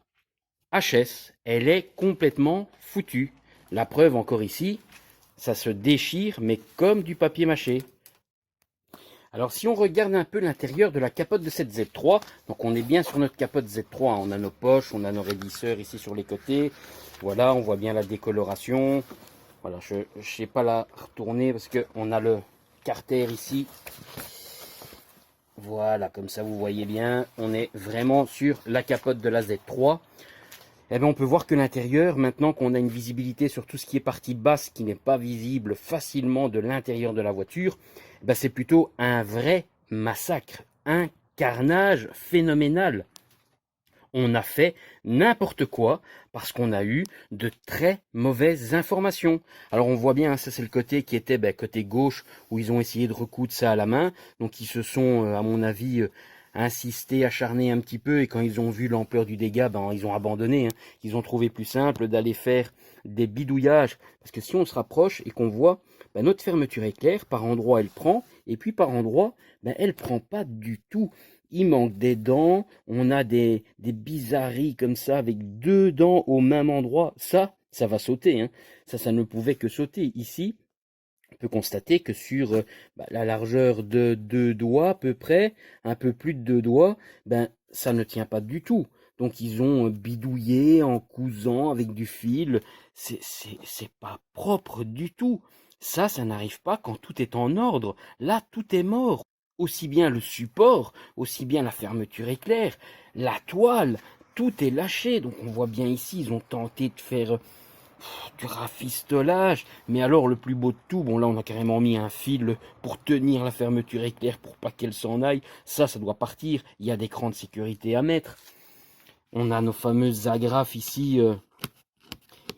HS, elle est complètement foutue. La preuve encore ici, ça se déchire mais comme du papier mâché. Alors si on regarde un peu l'intérieur de la capote de cette Z3, donc on est bien sur notre capote Z3, hein. On a nos poches, on a nos raidisseurs ici sur les côtés, voilà, on voit bien la décoloration. Voilà, je ne sais pas la retourner parce qu'on a le carter ici. Voilà, comme ça vous voyez bien, on est vraiment sur la capote de la Z3. Eh bien, on peut voir que l'intérieur, maintenant qu'on a une visibilité sur tout ce qui est partie basse qui n'est pas visible facilement de l'intérieur de la voiture, ben c'est plutôt un vrai massacre, un carnage phénoménal. On a fait n'importe quoi parce qu'on a eu de très mauvaises informations. Alors on voit bien, ça c'est le côté qui était côté gauche où ils ont essayé de recoudre ça à la main. Donc ils se sont, à mon avis, insistés, acharnés un petit peu et quand ils ont vu l'ampleur du dégât, ils ont abandonné. Ils ont trouvé plus simple d'aller faire des bidouillages. Parce que si on se rapproche et qu'on voit, notre fermeture éclair, par endroit elle prend et puis par endroit, elle prend pas du tout. Il manque des dents, on a des bizarreries comme ça avec deux dents au même endroit. Ça va sauter. Hein. Ça ne pouvait que sauter. Ici, on peut constater que sur la largeur de 2 doigts à peu près, un peu plus de 2 doigts, ça ne tient pas du tout. Donc ils ont bidouillé en cousant avec du fil. C'est pas propre du tout. Ça n'arrive pas quand tout est en ordre. Là, tout est mort. Aussi bien le support, aussi bien la fermeture éclair, la toile, tout est lâché. Donc on voit bien ici, ils ont tenté de faire du rafistolage. Mais alors le plus beau de tout, bon là on a carrément mis un fil pour tenir la fermeture éclair pour pas qu'elle s'en aille. Ça doit partir. Il y a des crans de sécurité à mettre. On a nos fameuses agrafes ici.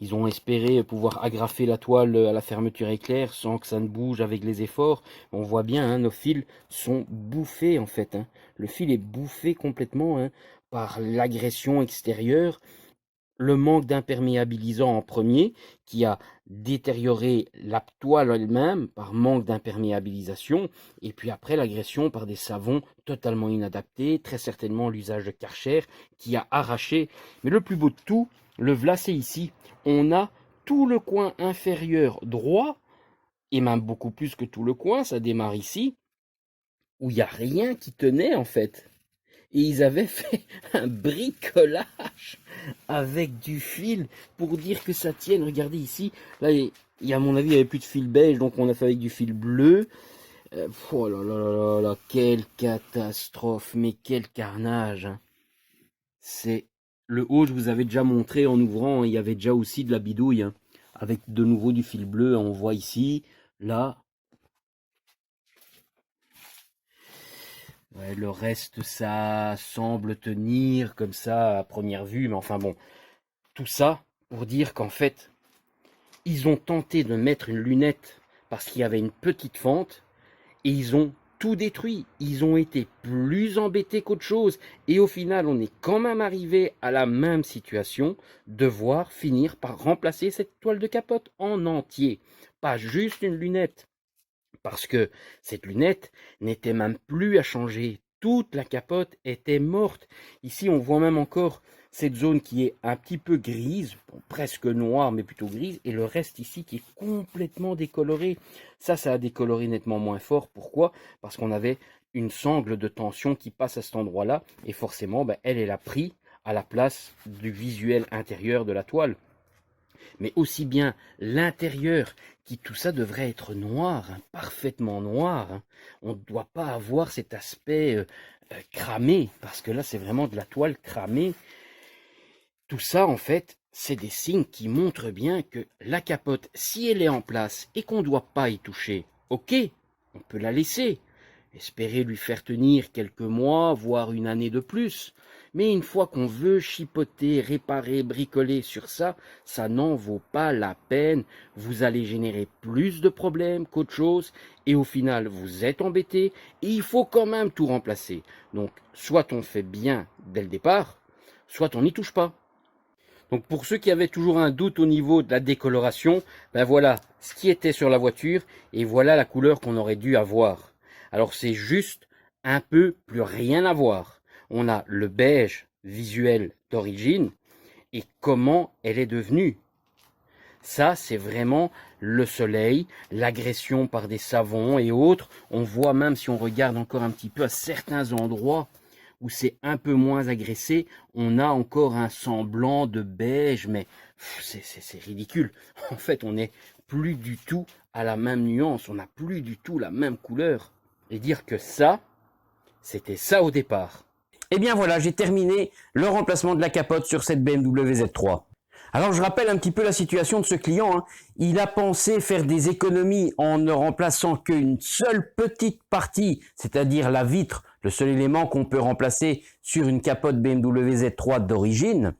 Ils ont espéré pouvoir agrafer la toile à la fermeture éclair sans que ça ne bouge avec les efforts. On voit bien, hein, nos fils sont bouffés en fait. Hein. Le fil est bouffé complètement par l'agression extérieure. le manque d'imperméabilisant en premier qui a détérioré la toile elle-même par manque d'imperméabilisation et puis après l'agression par des savons totalement inadaptés, très certainement l'usage de Karcher qui a arraché. Mais le plus beau de tout, le voilà, c'est ici. On a tout le coin inférieur droit et même beaucoup plus que tout le coin, ça démarre ici où il n'y a rien qui tenait en fait. Et ils avaient fait un bricolage avec du fil pour dire que ça tienne. Regardez ici, là, à mon avis, il n'y avait plus de fil beige, donc on a fait avec du fil bleu. Oh là là là là là, quelle catastrophe, mais quel carnage. Hein. C'est le haut, je vous avais déjà montré en ouvrant, il y avait déjà aussi de la bidouille, hein, avec de nouveau du fil bleu, on voit ici, là. Ouais, le reste, ça semble tenir comme ça à première vue, mais enfin bon, tout ça pour dire qu'en fait, ils ont tenté de mettre une lunette parce qu'il y avait une petite fente et ils ont tout détruit. Ils ont été plus embêtés qu'autre chose et au final, on est quand même arrivé à la même situation, devoir finir par remplacer cette toile de capote en entier, pas juste une lunette. Parce que cette lunette n'était même plus à changer. Toute la capote était morte. Ici, on voit même encore cette zone qui est un petit peu grise, bon, presque noire, mais plutôt grise, et le reste ici qui est complètement décoloré. Ça a décoloré nettement moins fort. Pourquoi? Parce qu'on avait une sangle de tension qui passe à cet endroit-là, et forcément, elle a pris à la place du visuel intérieur de la toile. Mais aussi bien l'intérieur, qui tout ça devrait être noir, hein, parfaitement noir. Hein. On ne doit pas avoir cet aspect cramé, parce que là c'est vraiment de la toile cramée. Tout ça en fait, c'est des signes qui montrent bien que la capote, si elle est en place et qu'on ne doit pas y toucher, ok, on peut la laisser. Espérer lui faire tenir quelques mois, voire une année de plus. Mais une fois qu'on veut chipoter, réparer, bricoler sur ça, ça n'en vaut pas la peine. Vous allez générer plus de problèmes qu'autre chose. Et au final, vous êtes embêté. Et il faut quand même tout remplacer. Donc, soit on fait bien dès le départ, soit on n'y touche pas. Donc pour ceux qui avaient toujours un doute au niveau de la décoloration, voilà ce qui était sur la voiture. Et voilà la couleur qu'on aurait dû avoir. Alors c'est juste un peu plus rien à voir. On a le beige visuel d'origine et comment elle est devenue. Ça, c'est vraiment le soleil, l'agression par des savons et autres. On voit même si on regarde encore un petit peu à certains endroits où c'est un peu moins agressé, on a encore un semblant de beige, mais c'est ridicule. En fait, on n'est plus du tout à la même nuance, on n'a plus du tout la même couleur. Et dire que ça, c'était ça au départ. Et bien voilà, j'ai terminé le remplacement de la capote sur cette BMW Z3. Alors je rappelle un petit peu la situation de ce client. Hein. Il a pensé faire des économies en ne remplaçant qu'une seule petite partie, c'est-à-dire la vitre, le seul élément qu'on peut remplacer sur une capote BMW Z3 d'origine.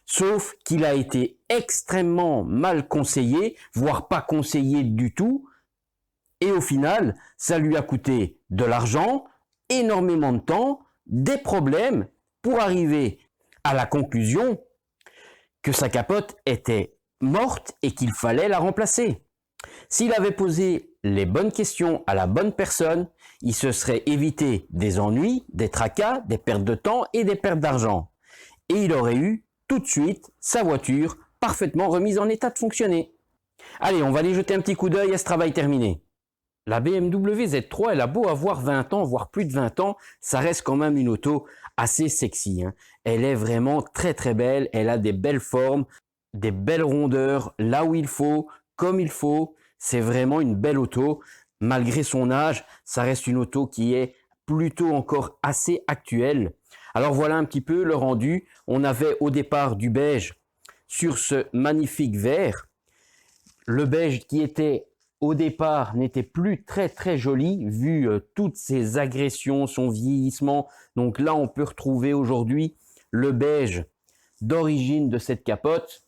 Sauf qu'il a été extrêmement mal conseillé, voire pas conseillé du tout. Et au final, ça lui a coûté de l'argent, énormément de temps, des problèmes pour arriver à la conclusion que sa capote était morte et qu'il fallait la remplacer. S'il avait posé les bonnes questions à la bonne personne, il se serait évité des ennuis, des tracas, des pertes de temps et des pertes d'argent. Et il aurait eu tout de suite sa voiture parfaitement remise en état de fonctionner. Allez, on va aller jeter un petit coup d'œil à ce travail terminé. La BMW Z3, elle a beau avoir 20 ans, voire plus de 20 ans, ça reste quand même une auto assez sexy. Hein. Elle est vraiment très très belle, elle a des belles formes, des belles rondeurs, là où il faut, comme il faut. C'est vraiment une belle auto. Malgré son âge, ça reste une auto qui est plutôt encore assez actuelle. Alors voilà un petit peu le rendu. On avait au départ du beige sur ce magnifique vert. Le beige qui était au départ n'était plus très très joli vu toutes ces agressions, son vieillissement. Donc là, on peut retrouver aujourd'hui le beige d'origine de cette capote.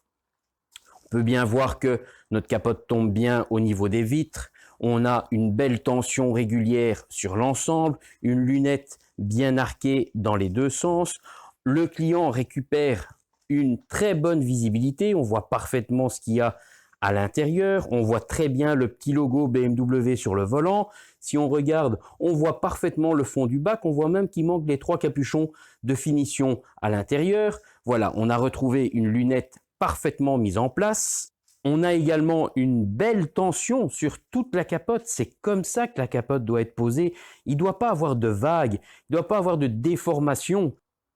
On peut bien voir que notre capote tombe bien au niveau des vitres. On a une belle tension régulière sur l'ensemble, une lunette bien arquée dans les deux sens. Le client récupère une très bonne visibilité, on voit parfaitement ce qu'il y a à l'intérieur, on voit très bien le petit logo BMW sur le volant. Si on regarde, on voit parfaitement le fond du bac, on voit même qu'il manque les 3 capuchons de finition à l'intérieur. Voilà, on a retrouvé une lunette parfaitement mise en place. On a également une belle tension sur toute la capote, c'est comme ça que la capote doit être posée. Il ne doit pas avoir de vagues, il ne doit pas avoir de déformation.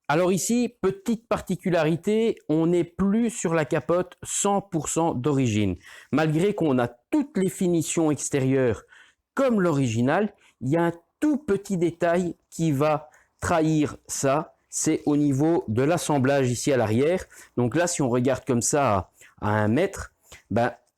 Alors ici, petite particularité, on n'est plus sur la capote 100% d'origine. Malgré qu'on a toutes les finitions extérieures comme l'original, il y a un tout petit détail qui va trahir ça, c'est au niveau de l'assemblage ici à l'arrière. Donc là, si on regarde comme ça à 1 mètre,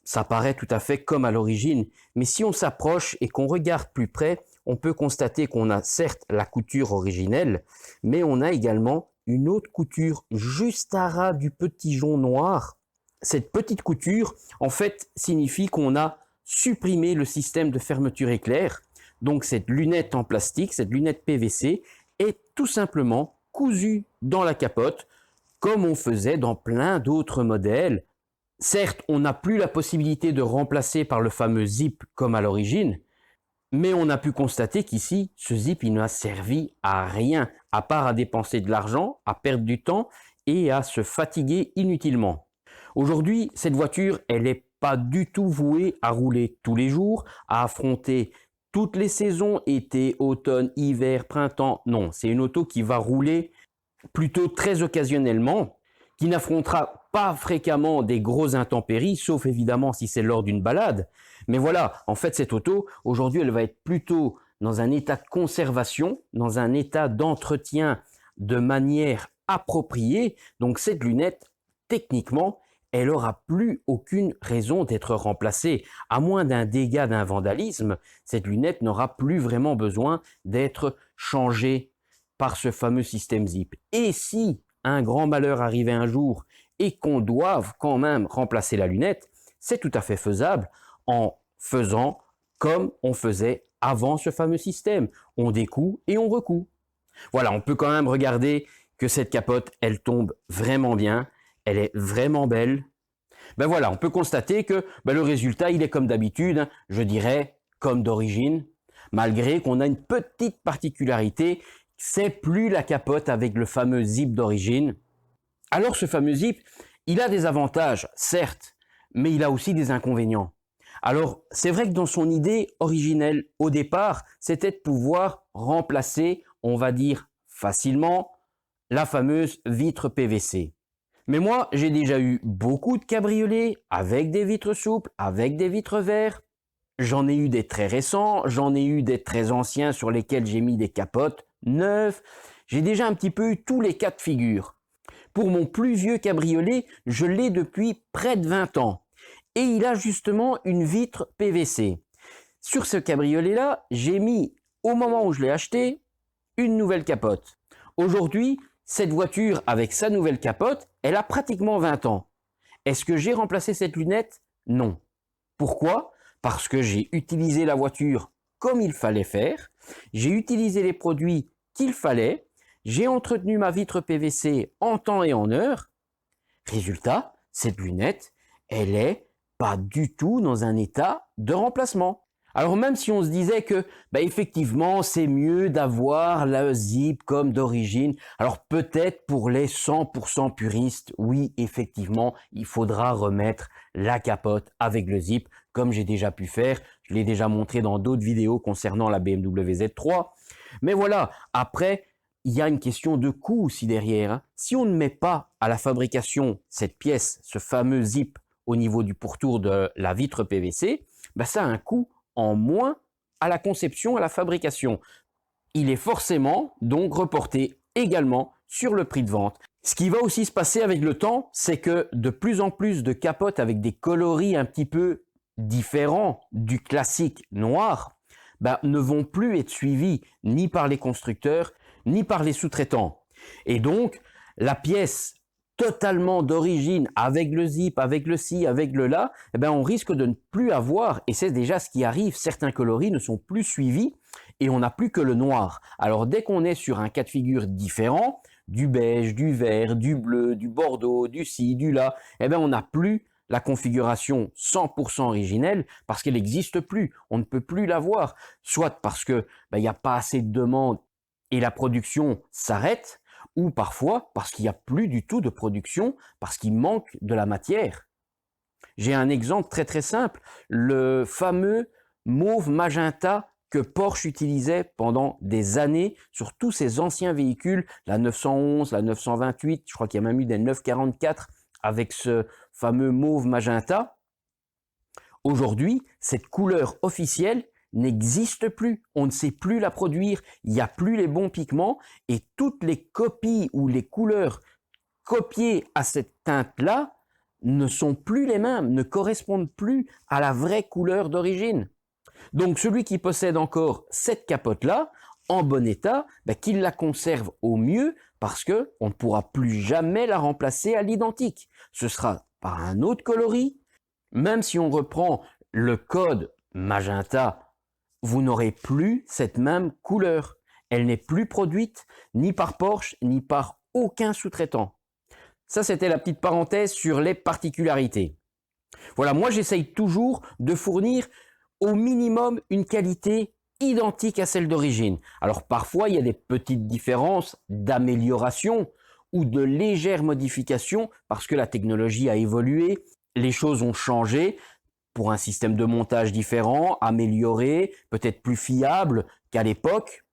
ça paraît tout à fait comme à l'origine. Mais si on s'approche et qu'on regarde plus près, on peut constater qu'on a certes la couture originelle, mais on a également une autre couture juste à ras du petit jonc noir. Cette petite couture, en fait, signifie qu'on a supprimé le système de fermeture éclair. Donc cette lunette en plastique, cette lunette PVC, est tout simplement cousue dans la capote, comme on faisait dans plein d'autres modèles. Certes, on n'a plus la possibilité de remplacer par le fameux zip comme à l'origine, mais on a pu constater qu'ici, ce zip, il n'a servi à rien, à part à dépenser de l'argent, à perdre du temps et à se fatiguer inutilement. Aujourd'hui, cette voiture, elle n'est pas du tout vouée à rouler tous les jours, à affronter toutes les saisons, été, automne, hiver, printemps. Non, c'est une auto qui va rouler plutôt très occasionnellement, qui n'affrontera pas fréquemment des grosses intempéries, sauf évidemment si c'est lors d'une balade. Mais voilà, en fait, cette auto, aujourd'hui, elle va être plutôt dans un état de conservation, dans un état d'entretien de manière appropriée. Donc cette lunette, techniquement, elle n'aura plus aucune raison d'être remplacée. À moins d'un dégât, d'un vandalisme, cette lunette n'aura plus vraiment besoin d'être changée par ce fameux système zip. Et si un grand malheur arrivait un jour et qu'on doive quand même remplacer la lunette, c'est tout à fait faisable en faisant comme on faisait avant ce fameux système. On découd et on recoud. Voilà, on peut quand même regarder que cette capote, elle tombe vraiment bien, elle est vraiment belle. Voilà, on peut constater que le résultat, il est comme d'habitude, je dirais comme d'origine, malgré qu'on a une petite particularité, c'est plus la capote avec le fameux zip d'origine. Alors ce fameux zip, il a des avantages, certes, mais il a aussi des inconvénients. Alors c'est vrai que dans son idée originelle au départ, c'était de pouvoir remplacer, on va dire facilement, la fameuse vitre PVC. Mais moi, j'ai déjà eu beaucoup de cabriolets avec des vitres souples, avec des vitres verres. J'en ai eu des très récents, j'en ai eu des très anciens sur lesquels j'ai mis des capotes neuves. J'ai déjà un petit peu eu tous les cas de figure. Pour mon plus vieux cabriolet, je l'ai depuis près de 20 ans. Et il a justement une vitre PVC. Sur ce cabriolet-là, j'ai mis, au moment où je l'ai acheté, une nouvelle capote. Aujourd'hui, cette voiture, avec sa nouvelle capote, elle a pratiquement 20 ans. Est-ce que j'ai remplacé cette lunette? Non. Pourquoi? Parce que j'ai utilisé la voiture comme il fallait faire, j'ai utilisé les produits qu'il fallait, j'ai entretenu ma vitre PVC en temps et en heure. Résultat, cette lunette, elle est pas du tout dans un état de remplacement. Alors même si on se disait que effectivement c'est mieux d'avoir le zip comme d'origine, alors peut-être pour les 100% puristes, oui effectivement il faudra remettre la capote avec le zip comme j'ai déjà pu faire, je l'ai déjà montré dans d'autres vidéos concernant la BMW Z3. Mais voilà, après il y a une question de coût aussi derrière. Si on ne met pas à la fabrication cette pièce, ce fameux zip au niveau du pourtour de la vitre PVC, ça a un coût en moins à la conception, à la fabrication. Il est forcément donc reporté également sur le prix de vente. Ce qui va aussi se passer avec le temps, c'est que de plus en plus de capotes avec des coloris un petit peu différents du classique noir ne vont plus être suivies ni par les constructeurs, ni par les sous-traitants. Et donc, la pièce totalement d'origine, avec le zip, avec le ci, avec le là, on risque de ne plus avoir, et c'est déjà ce qui arrive, certains coloris ne sont plus suivis et on n'a plus que le noir. Alors dès qu'on est sur un cas de figure différent, du beige, du vert, du bleu, du bordeaux, du ci, du là, eh bien on n'a plus la configuration 100% originelle parce qu'elle n'existe plus. On ne peut plus l'avoir, soit parce que il n'y a pas assez de demande et la production s'arrête, ou parfois parce qu'il n'y a plus du tout de production, parce qu'il manque de la matière. J'ai un exemple très très simple, le fameux mauve magenta que Porsche utilisait pendant des années sur tous ses anciens véhicules, la 911, la 928, je crois qu'il y a même eu des 944 avec ce fameux mauve magenta. Aujourd'hui, cette couleur officielle n'existe plus, on ne sait plus la produire, il n'y a plus les bons pigments et toutes les copies ou les couleurs copiées à cette teinte-là ne sont plus les mêmes, ne correspondent plus à la vraie couleur d'origine. Donc celui qui possède encore cette capote-là, en bon état, qu'il la conserve au mieux parce qu'on ne pourra plus jamais la remplacer à l'identique. Ce sera par un autre coloris. Même si on reprend le code magenta, vous n'aurez plus cette même couleur. Elle n'est plus produite ni par Porsche ni par aucun sous-traitant. Ça, c'était la petite parenthèse sur les particularités. Voilà, moi j'essaye toujours de fournir au minimum une qualité identique à celle d'origine. Alors parfois, il y a des petites différences d'amélioration ou de légères modifications parce que la technologie a évolué, les choses ont changé pour un système de montage différent, amélioré, peut-être plus fiable qu'à l'époque.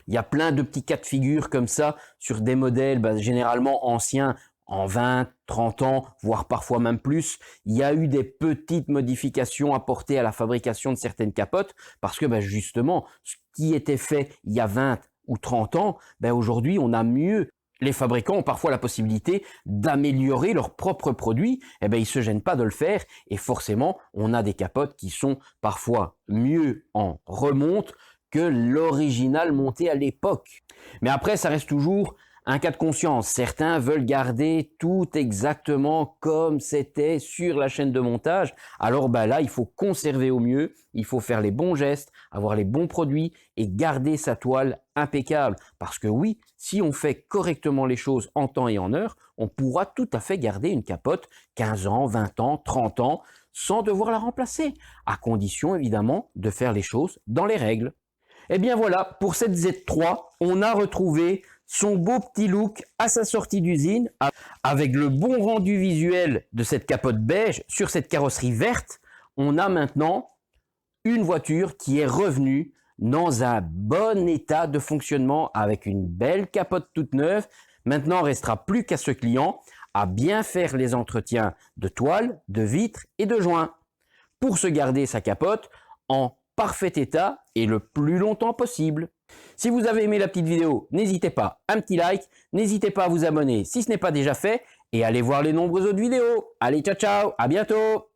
Il y a plein de petits cas de figure comme ça sur des modèles généralement anciens, en 20, 30 ans, voire parfois même plus. Il y a eu des petites modifications apportées à la fabrication de certaines capotes parce que justement, ce qui était fait il y a 20 ou 30 ans, aujourd'hui on a mieux. Les fabricants ont parfois la possibilité d'améliorer leurs propres produits, ils ne se gênent pas de le faire et forcément on a des capotes qui sont parfois mieux en remonte que l'original monté à l'époque. Mais après ça reste toujours un cas de conscience. Certains veulent garder tout exactement comme c'était sur la chaîne de montage. Alors là, il faut conserver au mieux, il faut faire les bons gestes, avoir les bons produits et garder sa toile impeccable. Parce que oui, si on fait correctement les choses en temps et en heure, on pourra tout à fait garder une capote 15 ans, 20 ans, 30 ans sans devoir la remplacer. À condition évidemment de faire les choses dans les règles. Et bien voilà, pour cette Z3, on a retrouvé son beau petit look à sa sortie d'usine avec le bon rendu visuel de cette capote beige sur cette carrosserie verte. On a maintenant une voiture qui est revenue dans un bon état de fonctionnement avec une belle capote toute neuve. Maintenant, il ne restera plus qu'à ce client à bien faire les entretiens de toile, de vitres et de joints pour se garder sa capote en parfait état et le plus longtemps possible. Si vous avez aimé la petite vidéo, n'hésitez pas à un petit like, n'hésitez pas à vous abonner si ce n'est pas déjà fait et allez voir les nombreuses autres vidéos. Allez, ciao ciao, à bientôt.